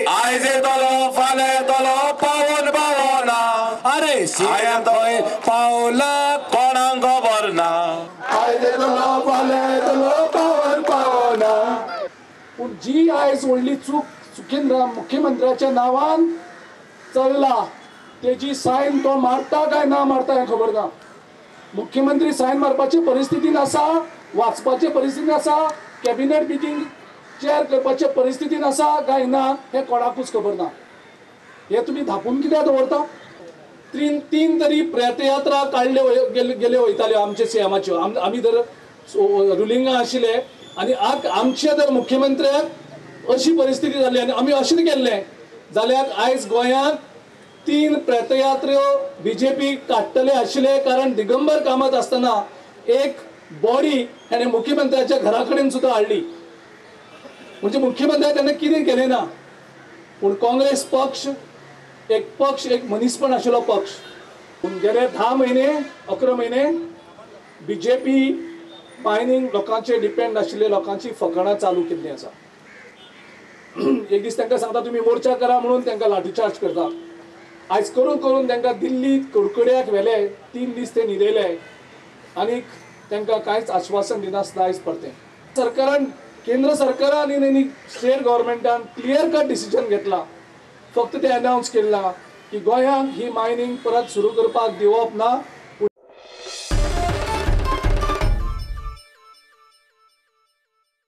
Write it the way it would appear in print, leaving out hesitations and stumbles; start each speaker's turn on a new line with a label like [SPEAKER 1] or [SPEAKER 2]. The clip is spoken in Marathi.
[SPEAKER 1] आयज येतलो फाल्यां येतलो पावन पावना अरे सीएम थंय पावला कोणाक खबर ना आयज येतलो फाल्यां येतलो पावन पावना
[SPEAKER 2] पूण जी आयज व्हडली चुकीन मुख्यमंत्र्याच्या नांवान चल्ला तेजी सायन तो मारता काय ना मारता हें खबर ना. मुख्यमंत्री सायन मारपाचे परिस्थितीन आसा, वाचपाचे परिस्थितीन आसा, कॅबिनेट मिटींग चेअर करपाचे परिस्थितीन आसा काय ना हे कोणाकूच खबर ना. हे तुम्ही धापून कित्याक दवरता? तीन तरी प्रेतयात्रा काडले गेले वयताल्यो आमचे सीएमाच्यो. आमी जर रुलिंगा आशिल्ले आनी आमचे जर मुख्यमंत्र्याक अशी परिस्थिती जाली आनी आमी अशें केल्लें जाल्यार आयज गोंयांत 3 प्रेतयात्र्यो बीजेपी काडटले आशिल्ले. कारण दिगंबर कामत आसतना एक बॉडी हेणे मुख्यमंत्र्याच्या घरा कडेन सुद्दां हाडली. म्हणजे मुख्यमंत्र्यान तेन्ना कितें केलें ना. पूण काँग्रेस पक्ष एक मनीसपण आशिल्लो पक्ष. पूण गेले 10 म्हयने 11 म्हयने बीजेपी मायनींग लोकांचे डिपेंड आशिल्ले लोकांची फकाणां चालू केल्ली आसा. एक दीस तांकां सांगता तुमी मोर्चा करा म्हणून तांकां लाठीचार्ज करता. आयज करून करून तांकां दिल्लीत कडकड्याक व्हेले. 3 दीस ते न्हिदयले आनीक तांकां कांयच आश्वासन दिनासतना आयज परतें सरकारान केंद्र सरकारान आनी स्टेट गव्हर्मेंटान क्लियर कट डिसिजन घेतला. फक्त ते अनाउन्स केला की गोंयांक ही मायनींग परत सुरू करपाक दिवप ना.